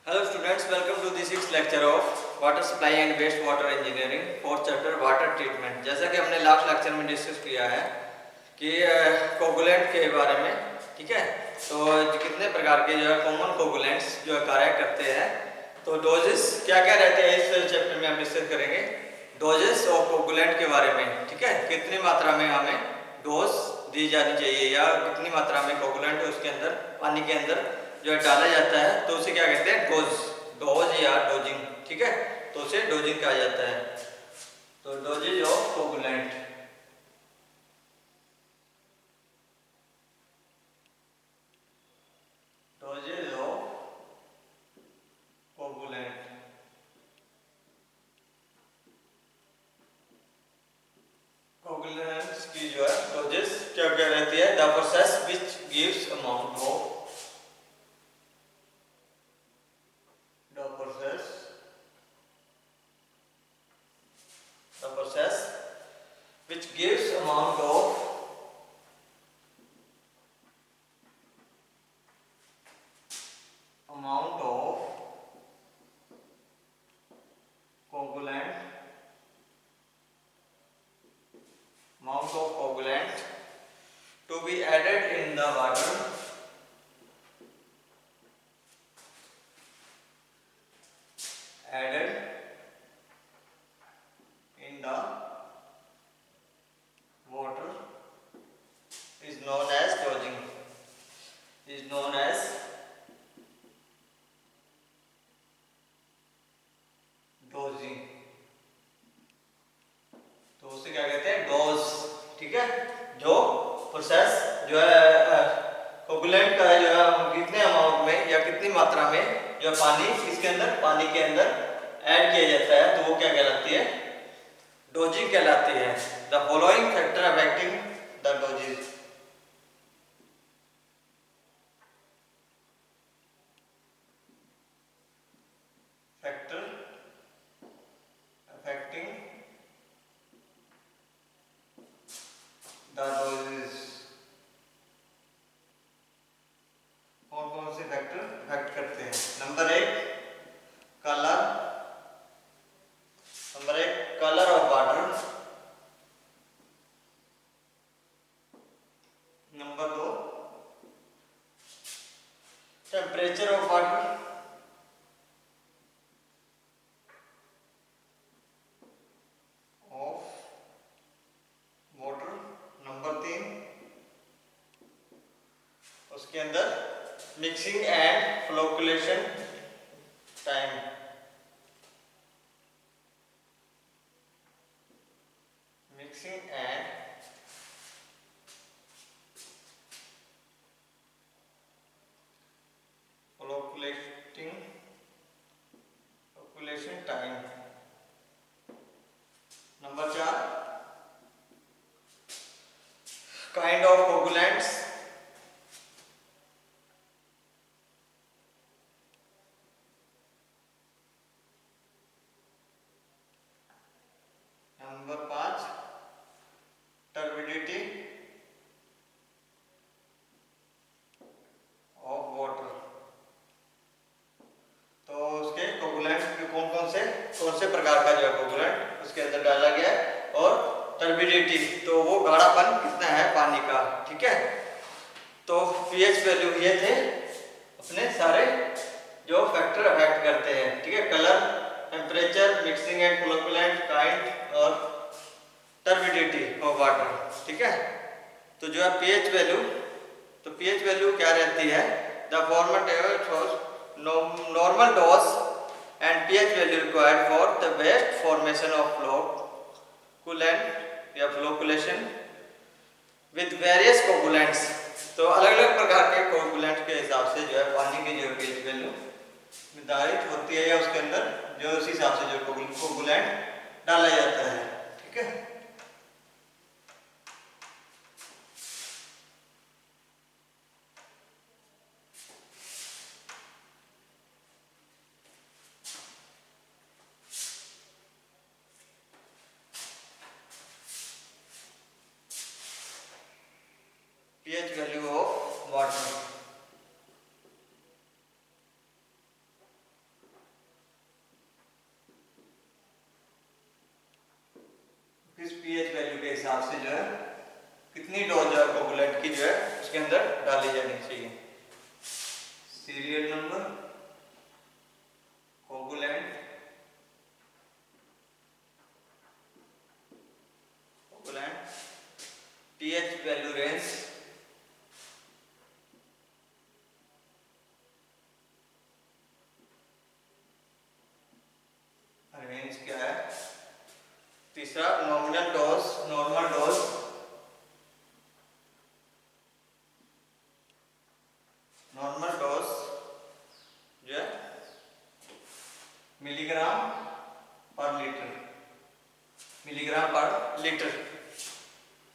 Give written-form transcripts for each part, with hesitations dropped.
Hello students, welcome to the sixth lecture of water supply and waste water engineering, fourth chapter water treatment. जैसा कि हमने last lecture में discuss किया है कि कोगुलेंट के बारे में, ठीक है। तो कितने प्रकार के जो है कॉमन कोगुलेंट्स जो है कार्य करते हैं, तो डोजेस क्या क्या रहते हैं इस चैप्टर में हम डिस्कस करेंगे। डोजेस और कोगुलेंट के बारे में, ठीक है, कितनी मात्रा में हमें डोज दी जानी चाहिए या कितनी मात्रा में कोगुलेंट उसके अंदर पानी के अंदर जो है डाला जाता है, तो उसे क्या कहते हैं, डोज या डोजिंग, ठीक है। तो उसे डोजिंग कहा जाता है। तो doses of coagulant, doses of coagulant, coagulants की जो है डोजेस क्या क्या रहती है। The process which gives amount of, the process the process which gives amount of coagulant, amount of coagulant to be added in the water, added in the water is known as dosing, is known as dosing। तो उसे क्या कहते हैं, dose, ठीक है। जो process जो है कोगुलेंट का जो है कितने अमाउंट में या कितनी मात्रा में जो पानी इसके अंदर, पानी के अंदर ऐड किया जाता है, तो वो क्या कहलाती है, डोजिंग कहलाती है। The following factor affecting the doses, factor affecting the doses, कौन कौन से फैक्टर अफेक्ट करते हैं। नंबर एक कलर ऑफ वाटर, नंबर दो टेम्परेचर ऑफ वाटर, नंबर तीन उसके अंदर mixing and flocculation time, mixing and flocculation time. Number चार काइंड ऑफ कोगुलेंट्स, नंबर पांच टर्बिडिटी ऑफ वाटर। तो उसके कोगुलेंट के कौन से प्रकार का जो है कोगुलेंट उसके अंदर डाला गया है, और टर्बिडिटी तो वो गाढ़ापन कितना है पानी का, ठीक है। तो पीएच वैल्यू ये थे अपने सारे जो फैक्टर अफेक्ट करते हैं, ठीक है। Colour, temperature, mixing and flocculant, kind और टर्बिडिटी ऑफ वाटर, ठीक है। तो जो है पीएच वैल्यू, तो पीएच वैल्यू क्या रहती है, the format normal dose and pH value required for the best formation of flocculant या फ्लोकुलेशन विद वेरियस कोगुलेंट्स। तो अलग अलग प्रकार के कोगुलेंट के हिसाब से जो है पानी की जो पीएच वैल्यू निर्धारित होती है, या उसके अंदर जो उस हिसाब से जो कोगुलेंट डाला जाता है, ठीक है। pH value of water, किस पीएच वैल्यू के हिसाब से जो है कितनी डोज जो है कोगुलेंट की जो है उसके अंदर डाली जानी चाहिए। Serial number, coagulant, pH value range, range क्या है। तीसरा nominal dose, normal dose, normal dose जो है मिलीग्राम पर लीटर, मिलीग्राम पर लीटर।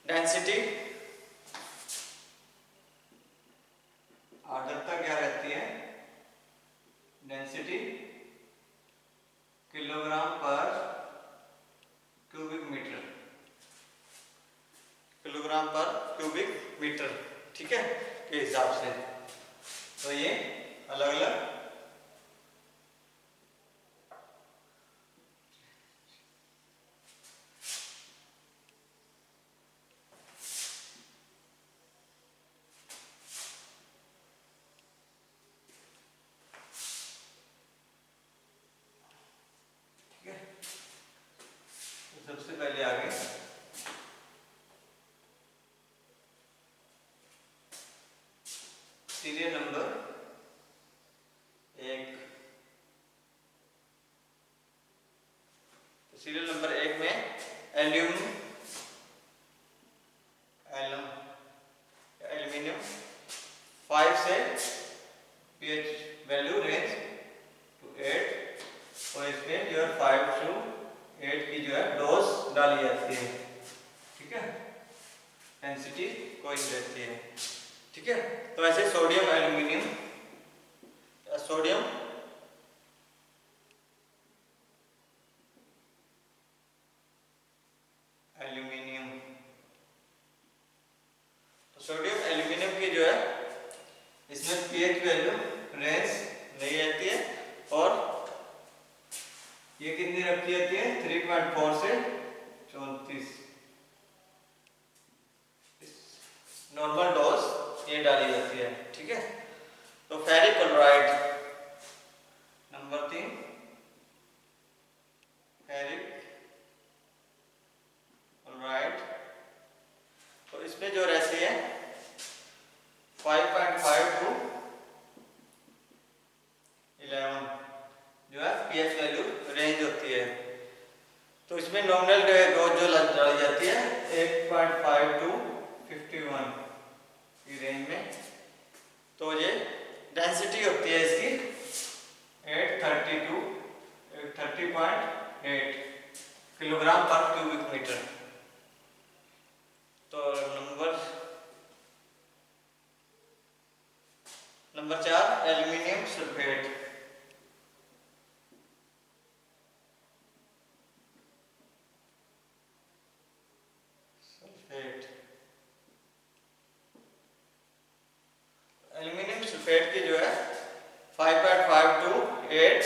डेंसिटी, आर्द्रता क्या रहती है, डेंसिटी किलोग्राम पर क्यूबिक मीटर, किलोग्राम पर क्यूबिक मीटर, ठीक है, के हिसाब से। तो ये अलग अलग सबसे पहले आगे सीरियल नंबर 1। सीरियल नंबर 1 में एल्यूमिनियम 5 से पीएच वैल्यू रेंज टू 8 और इसमें जो है 5 to 8 की जो है डोज डाली जाती है, ठीक है, डेंसिटी कोई रहती है, ठीक है। तो ऐसे सोडियम एल्यूमिनियम, सोडियम एल्यूमिनियम, तो सोडियम एल्यूमिनियम की जो है इसमें पीएच वैल्यू रेंज नहीं रहती है और ये कितनी रखी जाती है 3.4 से 34, नॉर्मल डोज ये डाली जाती है, ठीक है। तो ferric chloride number 3, ferric chloride, तो इसमें जो रहती है 5.5 to 11 जो है पीएच वैल्यू रेंज होती है। तो इसमें नॉमिनल डोज जो डाली जाती है 8.5 to 51 की रेंज में। तो ये डेंसिटी होती है इसकी 830.8 किलोग्राम पर क्यूबिक मीटर। तो number 4 aluminium sulphate, aluminium sulphate की जो है 5.5 to 8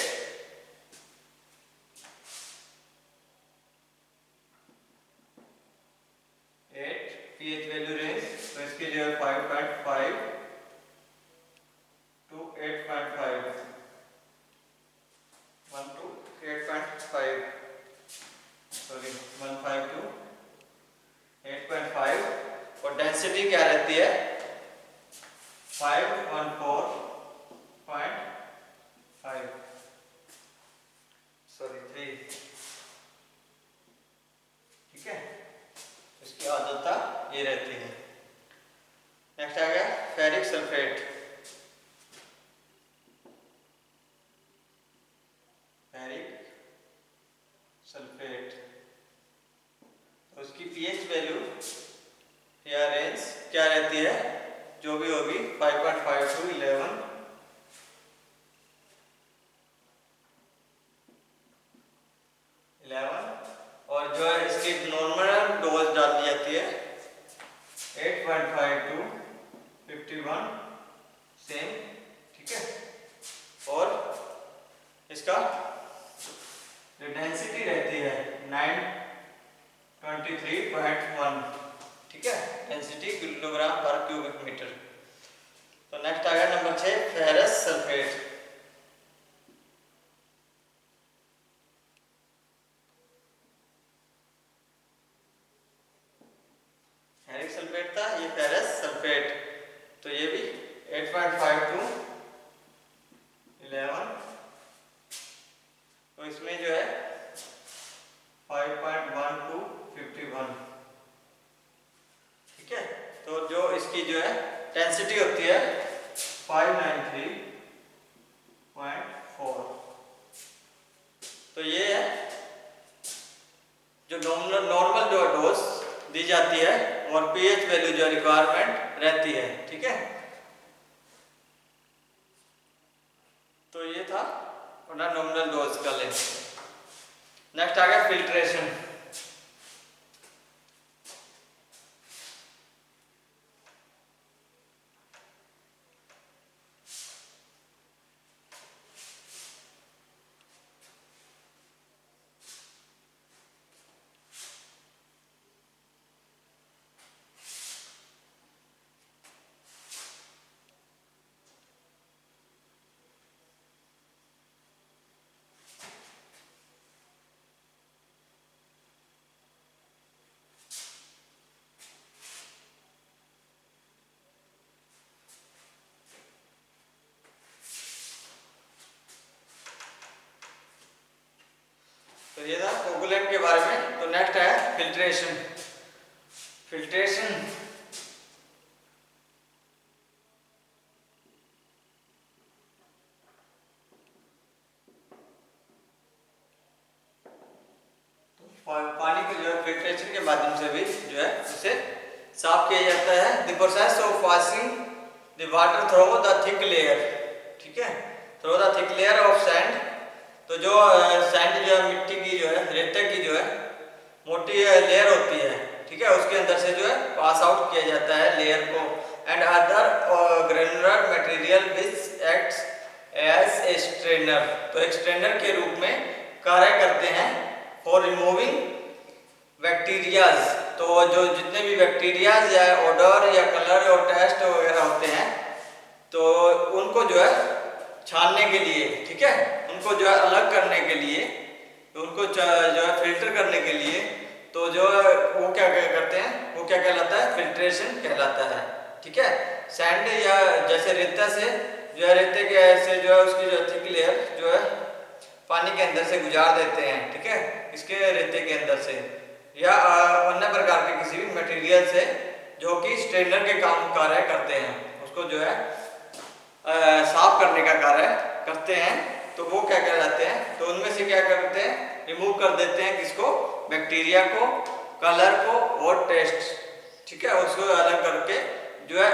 पीएच वैल्यू रेंज, तो इसकी जो है 5.5 to 8.5, 1 to 8.5, सॉरी 1.5 to 8.5 और डेंसिटी क्या रहती है 514.5, सॉरी 3, ठीक है, इसकी आर्द्रता ये रहती है। नेक्स्ट आ गया फेरिक सल्फेट, फेरिक सल्फेट, तो उसकी पीएच वैल्यू या रेंज क्या रहती है, जो भी होगी 5.5 to 11, और जो है इसकी नॉर्मल डोज डाली जाती है 8.5 to 51 सेम, ठीक है। और इसका जो डेंसिटी रहती है 9.25 23.1, ठीक है, डेंसिटी किलोग्राम पर क्यूबिक मीटर। तो नेक्स्ट आ गया number 6, ferrous sulphate. Ferric sulphate था, ये फेरस सल्फेट। तो ये भी 8.5 to 11, तो इसमें जो है 5.1 to 51, ठीक है। तो जो इसकी जो है डेंसिटी होती है 593.4। तो ये है जो नॉर्मल जो डोज दी जाती है और पीएच वैल्यू जो रिक्वायरमेंट रहती है, ठीक है। तो ये था अपना नॉमिनल डोज का लेंथ। नेक्स्ट आ गया फिल्ट्रेशन। तो ये था कोगुलेंट के बारे में। तो नेक्स्ट है फिल्ट्रेशन। फिल्ट्रेशन पानी को जो है फिल्ट्रेशन के माध्यम से भी जो है उसे साफ किया जाता है। The process of washing the water through the thick layer, ठीक है, through the thick layer of sand. तो जो सैंड जो है मिट्टी की जो है रेते की जो है मोटी लेयर होती है, ठीक है, उसके अंदर से जो है पास आउट किया जाता है लेयर को। And other granular material which acts as a strainer, तो एक स्ट्रेनर के रूप में कार्य करते हैं फॉर रिमूविंग बैक्टीरियाज। तो जो जितने भी बैक्टीरियाज या ओडर या कलर और टेस्ट वगैरह होते हैं तो उनको जो है छानने के लिए, ठीक है, उनको जो है अलग करने के लिए, तो उनको जो है फिल्टर करने के लिए, तो जो वो क्या करते हैं, वो क्या कहलाता है, फिल्ट्रेशन कहलाता है, ठीक है। सैंड या जैसे रेता से जो है रेते के ऐसे जो है उसकी जो थिक लेयर जो है पानी के अंदर से गुजार देते हैं, ठीक है, इसके रेते के अंदर से, या अन्य प्रकार के किसी भी मटेरियल से जो कि स्ट्रेनर के काम कार्य करते हैं, उसको जो है साफ करने का कार्य करते हैं। तो वो क्या कहलाते हैं, तो उनमें से क्या करते हैं, रिमूव कर देते हैं किसको, बैक्टीरिया को, कलर को और टेस्ट, ठीक है, उसको अलग करके जो है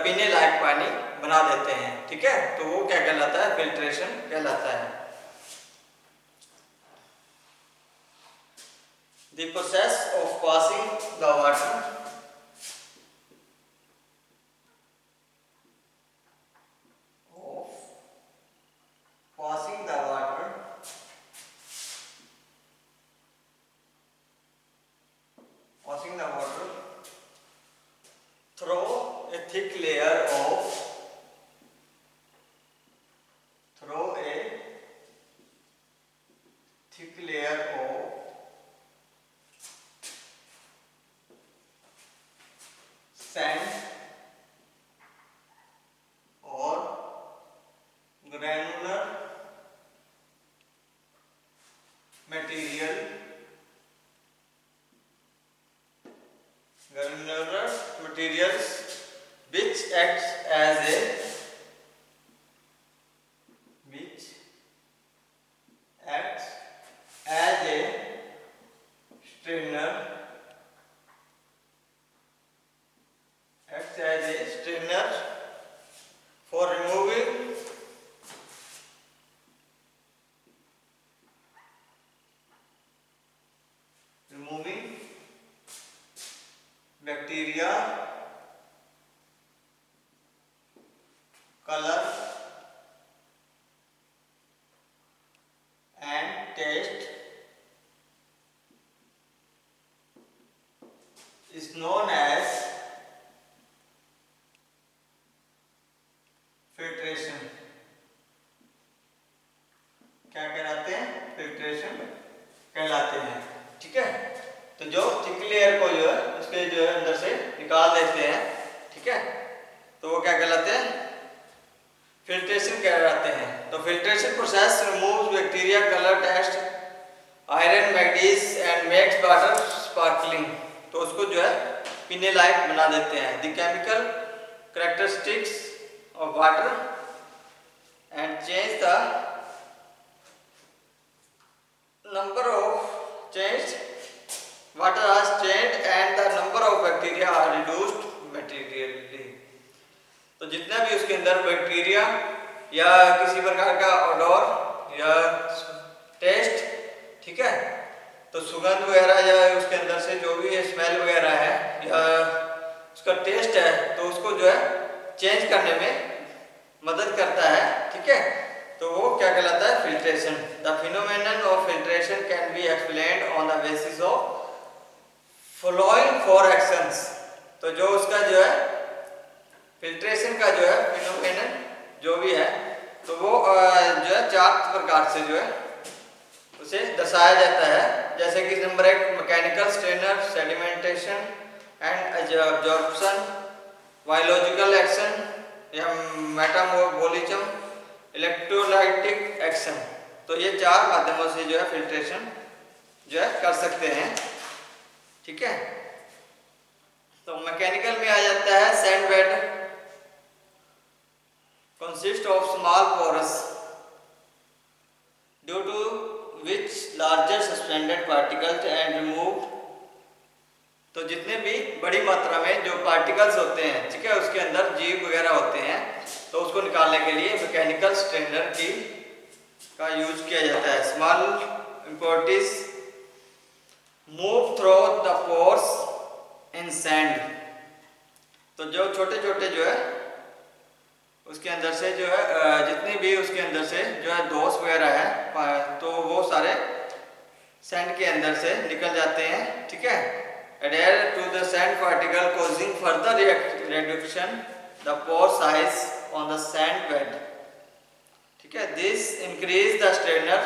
पीने लायक पानी बना देते हैं, ठीक है। तो वो क्या कहलाता है, फिल्ट्रेशन कहलाता है। The process of passing the water through a thick layer of क्या कहलाते हैं? फिल्ट्रेशन कहलाते हैं। ठीक है, तो जो थिक लेयर को जो है उसके जो है अंदर से निकाल देते हैं, ठीक है, तो वो क्या कहलाते हैं? फिल्ट्रेशन कहलाते हैं। तो filtration process removes bacteria, colour, taste, iron, manganese and makes water sparkling. तो उसको जो है पीने लायक बना देते हैं। The chemical characteristics of water and change the number of change water are change and the number of bacteria are reduced materially. तो जितना भी उसके अंदर बैक्टीरिया या किसी प्रकार का ऑडोर या टेस्ट, ठीक है, तो सुगंध वगैरह या उसके अंदर से जो भी स्मेल वगैरह है या उसका टेस्ट है, तो उसको जो है चेंज करने में मदद करता है। ठीक है, तो वो क्या कहलाता है? Filtration. The phenomenon of filtration can be explained on the basis of following four actions. तो जो उसका जो है फिल्ट्रेशन का जो है फिनोमेनन जो भी है, तो वो जो है 4 प्रकार से जो है उसे दर्शाया जाता है। जैसे कि number 1 mechanical strainer, sedimentation and absorption, biological action या मेटाबॉलिज्म, इलेक्ट्रोलाइटिक एक्शन। तो ये 4 माध्यमों से जो है फिल्ट्रेशन जो है कर सकते हैं। ठीक है, तो मैकेनिकल में आ जाता है sand bed consist of small pores due to which larger suspended particles and removed। तो जितने भी बड़ी मात्रा में जो पार्टिकल्स होते हैं, ठीक है, उसके अंदर जीव वगैरह होते हैं, तो उसको निकालने के लिए मैकेनिकल स्ट्रेनर का यूज किया जाता है। Small impurities move through the pores in sand. तो जो छोटे छोटे जो है उसके अंदर से जो है जितनी भी उसके अंदर से जो है दोष वगैरह है, तो वो सारे सैंड के अंदर से निकल जाते हैं। ठीक है, adhere to the sand particle causing further reduction the pore size on the sand bed। ठीक है, this increase the strainer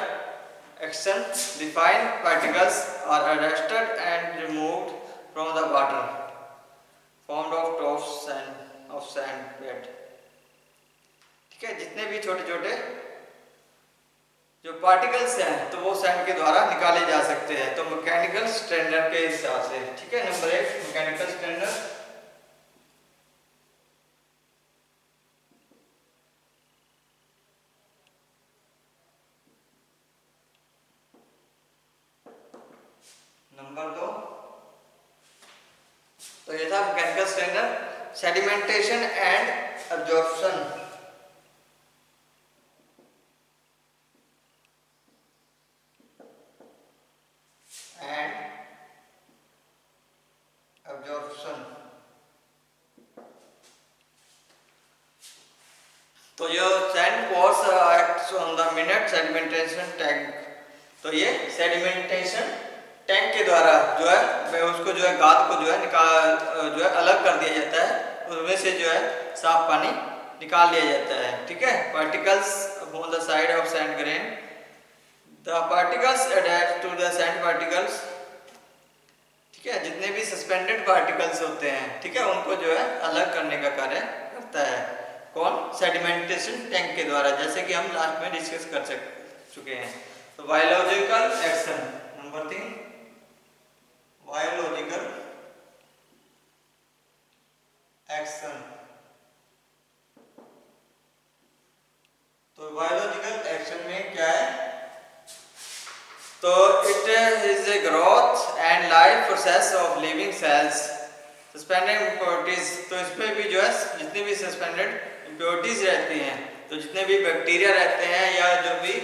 action, the fine particles are arrested and removed from the water formed of sand bed। ठीक है, जितने भी छोटे छोटे जो particles हैं तो वो सैंड के द्वारा निकाले जा सकते हैं। तो मैकेनिकल स्ट्रेनर के हिसाब से, ठीक है, नंबर 1 मैकेनिकल स्ट्रेनर। नंबर 2 तो ये था mechanical strainer. Sedimentation and absorption. तो जो sand pores acts on the minute sedimentation tank. तो ये सेडिमेंटेशन टैंक के द्वारा जो है उसको जो है गाद को जो है जो है अलग कर दिया जाता है, उसमें से जो है साफ पानी निकाल लिया जाता है। ठीक है, particles on the side of sand grain, the particles attach to the sand particles. ठीक है, जितने भी सस्पेंडेड पार्टिकल्स होते हैं, ठीक है, उनको जो है अलग करने का कार्य करता है। कौन? सेडिमेंटेशन टैंक के द्वारा, जैसे कि हम लास्ट में डिस्कस कर चुके हैं। तो biological action number 3, biological action. तो बायोलॉजिकल एक्शन में क्या है? तो it is a growth and life process of living cells, suspended impurities. तो इसमें भी जो है जितनी भी सस्पेंडेड इम्प्योरिटीज रहती हैं, तो जितने भी बैक्टीरिया रहते हैं या जो भी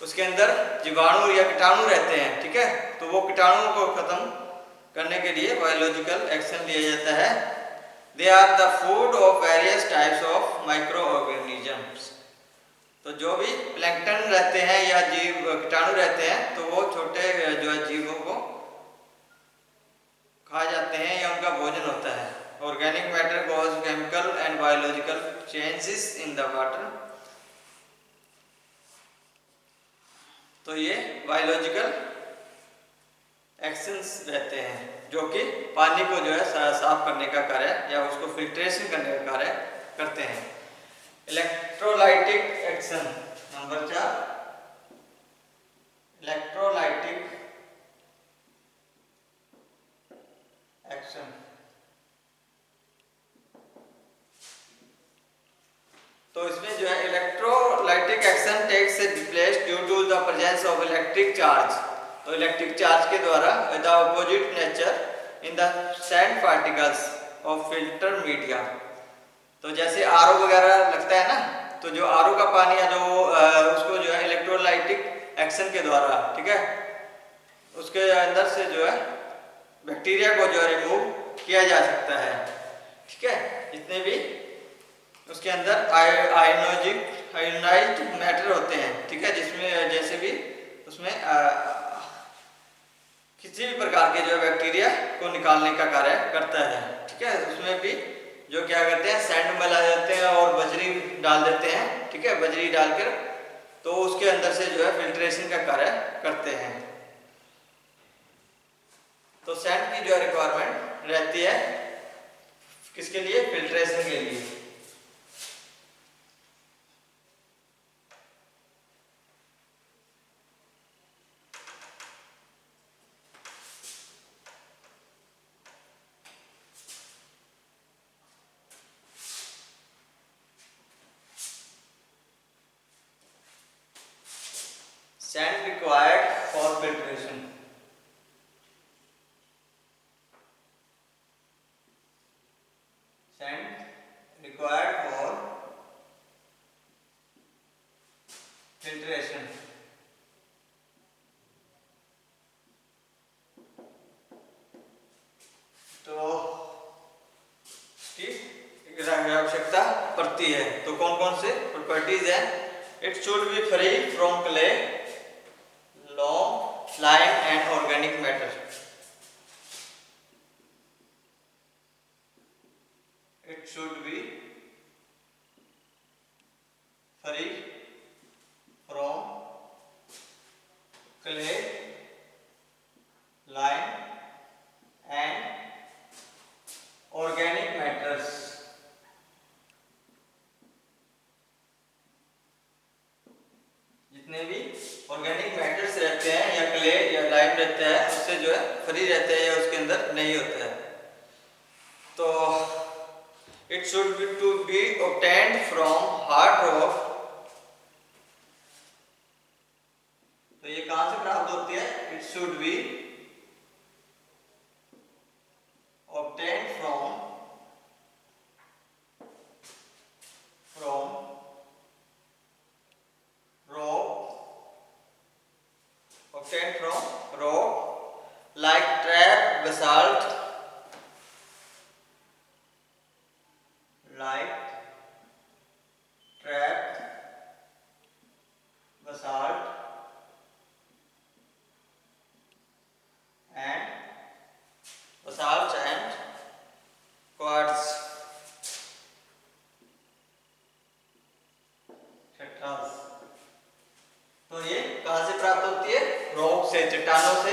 उसके अंदर जीवाणु या कीटाणु रहते हैं, ठीक है, तो वो कीटाणुओं को खत्म करने के लिए बायोलॉजिकल एक्शन लिया जाता है। They are the food of various types of microorganisms. तो जो भी प्लैंकटन रहते हैं या जीव कीटाणु रहते हैं, तो वो छोटे जो है जीवों को खा जाते हैं या उनका भोजन होता है। Organic matter cause chemical and biological changes in the water. तो ये बायोलॉजिकल एक्शंस रहते हैं जो कि पानी को जो है साफ करने का कार्य या उसको फिल्ट्रेशन करने का कार्य करते हैं। Electrolytic action number 4, electrolytic action. तो इसमें जो है electrolytic action takes place due to the presence of electric charge. तो इलेक्ट्रिक चार्ज के द्वारा the opposite nature in the sand particles of filter media. तो जैसे आरओ वगैरह लगता है ना, तो जो आरओ का पानी है जो उसको जो है इलेक्ट्रोलाइटिक एक्शन के द्वारा, ठीक है, उसके अंदर से जो है बैक्टीरिया को जो है रिमूव किया जा सकता है। ठीक है, जितने भी उसके अंदर आयोनाइज्ड मैटर होते हैं, ठीक है, जिसमें जैसे भी उसमें किसी भी प्रकार के जो बैक्टीरिया को निकालने का कार्य करता है। ठीक है, उसमें भी जो क्या करते हैं सैंड मिला देते हैं और बजरी डाल देते हैं। ठीक है, बजरी डालकर तो उसके अंदर से जो है फिल्ट्रेशन का कार्य करते हैं। तो सैंड की जो रिक्वायरमेंट रहती है किसके लिए? फिल्ट्रेशन के लिए। Sand required for filtration. Sand required for filtration. तो इसकी आवश्यकता पड़ती है। तो कौन कौन से प्रॉपर्टीज हैं? It should B free from clay, lime and organic matter. It should be free from clay, lime and organic matters. जितने भी ऑर्गेनिक मैटर्स रहते हैं या क्ले या लाइम रहता है उससे जो है फ्री रहते हैं या उसके अंदर नहीं होता है। तो it should be to be obtained from hard rock. तो ये कहां से प्राप्त होती है? It should be obtained from obtained from rock like trap basalt, like trap basalt and quartz. तो ये कहां से प्राप्त होती है? रॉक से, चट्टानों से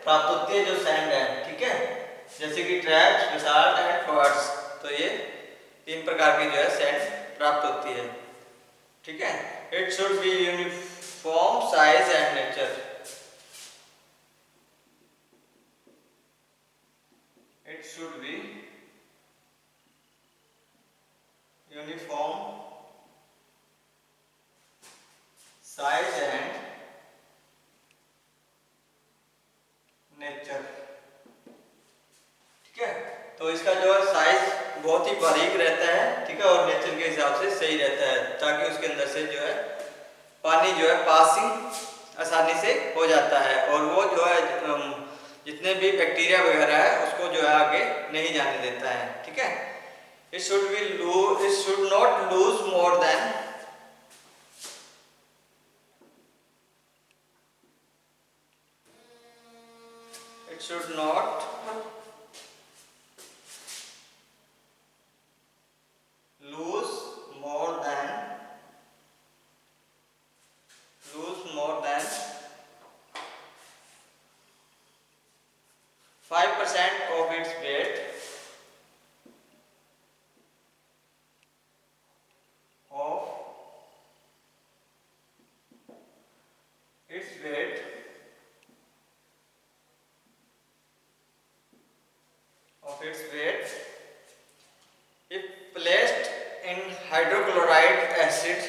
प्राप्त होती है जो सैंड है। ठीक है, जैसे कि ट्रैप्स, बेसाल्ट एंड क्वार्ट्ज। तो ये 3 प्रकार की जो है सैंड प्राप्त होती है। ठीक है, it should be uniform size and nature. It should be uniform size and nature. ठीक है, तो इसका जो है साइज बहुत ही बारीक रहता है। ठीक है, और नेचर के हिसाब से सही रहता है ताकि उसके अंदर से जो है पानी जो है पासिंग आसानी से हो जाता है और वो जो है जितने भी बैक्टीरिया वगैरह है उसको जो है आगे नहीं जाने देता है। ठीक है, it should not lose more than should not lose more than 5% of its weight of its weight of its weight if placed in hydrochloride acid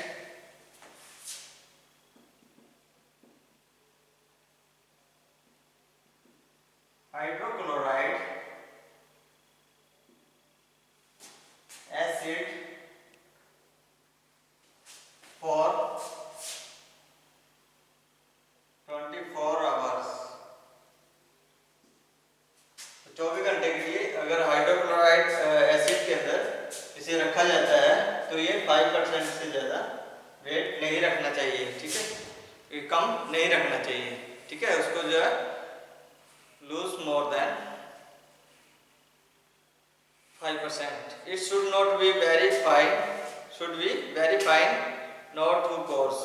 for 24 hours. 24 घंटे के लिए अगर हाइड्रोक्लोराइड एसिड के अंदर इसे रखा जाता है तो ये 5% से ज़्यादा वेट नहीं रखना चाहिए, ठीक है, ये कम नहीं रखना चाहिए, ठीक है, उसको जो है loose more than 5%। It should not be very fine, not too coarse।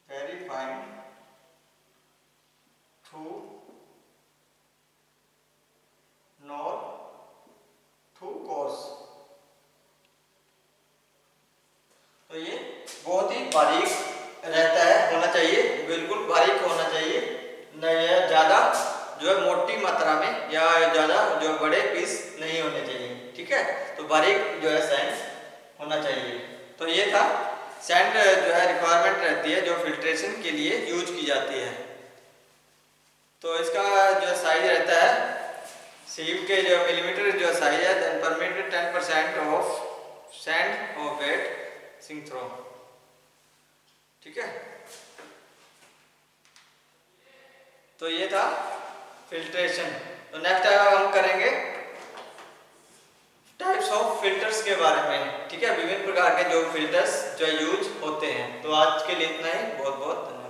Very fine, too nor too coarse। तो ये बहुत ही बारीक रहता है, होना चाहिए, बिल्कुल बारीक होना चाहिए, न ज़्यादा जो है मोटी मात्रा में या ज़्यादा जो बड़े पीस नहीं होने चाहिए, ठीक है, तो बारीक जो है सैंड होना चाहिए। तो ये था सैंड जो है रिक्वायरमेंट रहती है जो फिल्ट्रेशन के लिए यूज की जाती है। तो इसका जो साइज रहता है सीव के जो मिलीमीटर जो साइज है, then permitted 10% of sand of weight sink through, ठीक है। तो ये था फिल्ट्रेशन। तो नेक्स्ट हम करेंगे टाइप्स ऑफ फिल्टर्स के बारे में, ठीक है, विभिन्न प्रकार के जो फिल्टर्स जो यूज होते हैं। तो आज के लिए इतना ही, बहुत बहुत धन्यवाद।